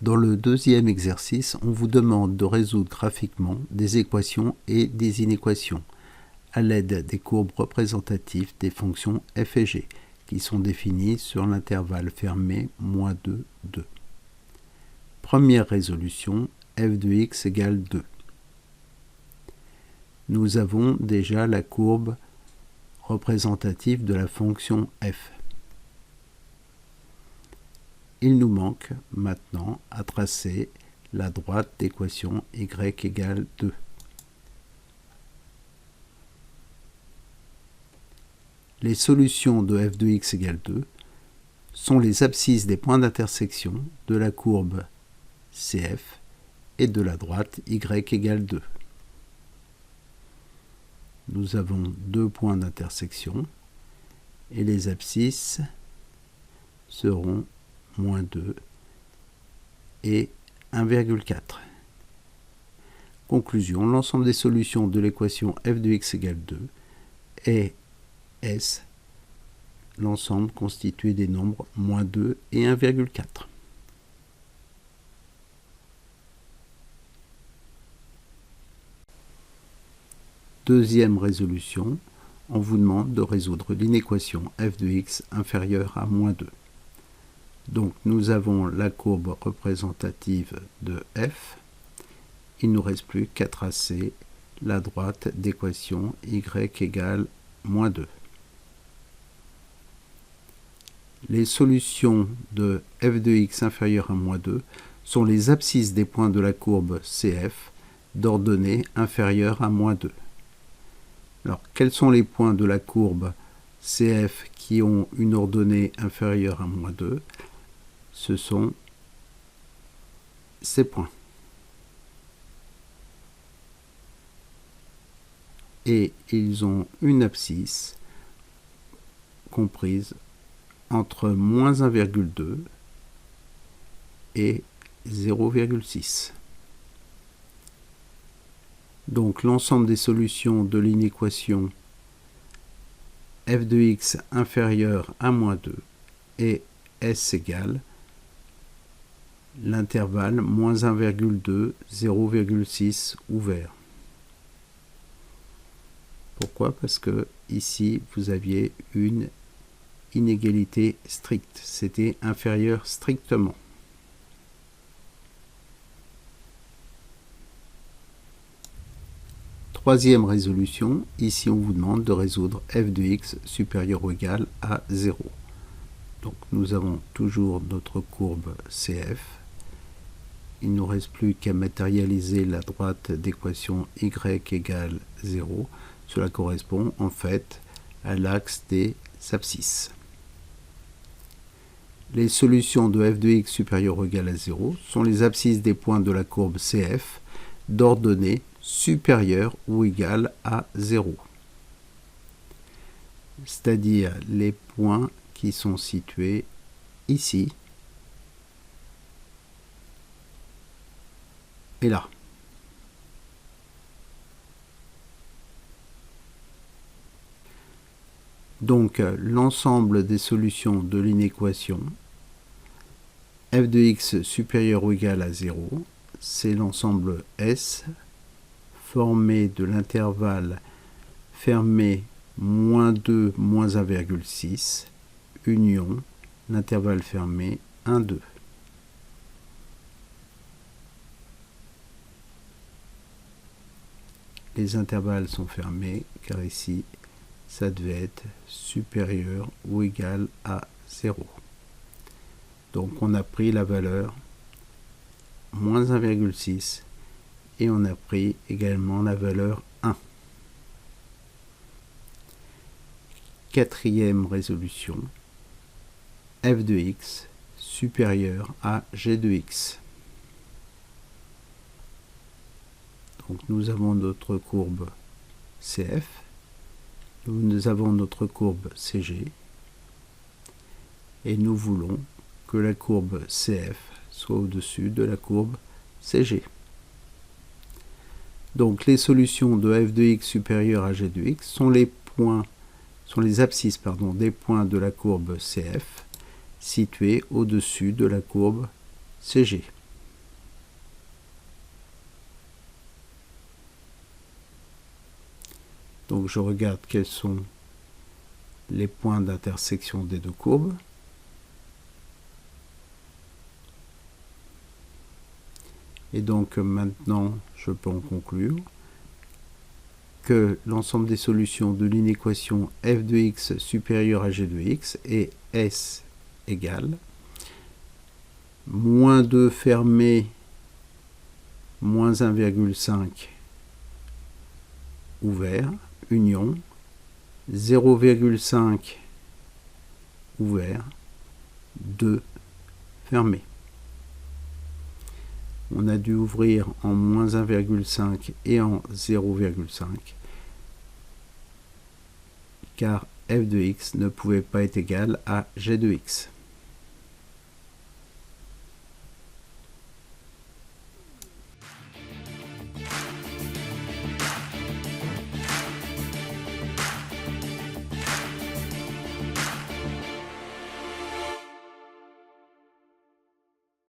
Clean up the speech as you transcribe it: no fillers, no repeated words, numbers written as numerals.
Dans le deuxième exercice, on vous demande de résoudre graphiquement des équations et des inéquations à l'aide des courbes représentatives des fonctions f et g qui sont définies sur l'intervalle fermé -2, 2. Première résolution, f de x égale 2. Nous avons déjà la courbe représentative de la fonction f. Il nous manque maintenant à tracer la droite d'équation y égale 2. Les solutions de f de x égale 2 sont les abscisses des points d'intersection de la courbe CF et de la droite y égale 2. Nous avons deux points d'intersection et les abscisses seront -2 et 1,4. Conclusion, l'ensemble des solutions de l'équation f de x égale 2 est S, l'ensemble constitué des nombres -2 et 1,4. Deuxième résolution, on vous demande de résoudre l'inéquation f de x inférieure à -2. Donc nous avons la courbe représentative de f. Il ne nous reste plus qu'à tracer la droite d'équation y égale -2. Les solutions de f de x inférieur à -2 sont les abscisses des points de la courbe CF d'ordonnée inférieure à -2. Alors, quels sont les points de la courbe CF qui ont une ordonnée inférieure à -2? Ce sont ces points. Et ils ont une abscisse comprise entre -1,2 et 0,6. Donc l'ensemble des solutions de l'inéquation f de x inférieur à -2 est S égale l'intervalle -1,2, 0,6 ouvert. Pourquoi? Parce que ici vous aviez une inégalité stricte, c'était inférieur strictement. Troisième résolution, ici on vous demande de résoudre f de x supérieur ou égal à 0. Donc nous avons toujours notre courbe CF. Il ne nous reste plus qu'à matérialiser la droite d'équation y égale 0. Cela correspond en fait à l'axe des abscisses. Les solutions de f de x supérieur ou égal à 0 sont les abscisses des points de la courbe CF d'ordonnée supérieure ou égale à 0. C'est-à-dire les points qui sont situés ici et là. Donc l'ensemble des solutions de l'inéquation f de x supérieur ou égal à 0, c'est l'ensemble S formé de l'intervalle fermé -2, -1,6, union l'intervalle fermé 1, 2. Les intervalles sont fermés car ici ça devait être supérieur ou égal à 0. Donc on a pris la valeur -1,6 et on a pris également la valeur 1. Quatrième résolution, f de x supérieur à g de x. Donc nous avons notre courbe CF, nous avons notre courbe CG, et nous voulons que la courbe CF soit au-dessus de la courbe CG. Donc les solutions de f de x supérieur à g de x sont les abscisses des points de la courbe CF situés au-dessus de la courbe CG. Donc je regarde quels sont les points d'intersection des deux courbes. Et donc maintenant, je peux en conclure que l'ensemble des solutions de l'inéquation f de x supérieur à g de x est S égale moins 2 fermé moins 1,5 ouvert, union, 0,5 ouvert, 2 fermé. On a dû ouvrir en moins 1,5 et en 0,5 car f de x ne pouvait pas être égal à g de x.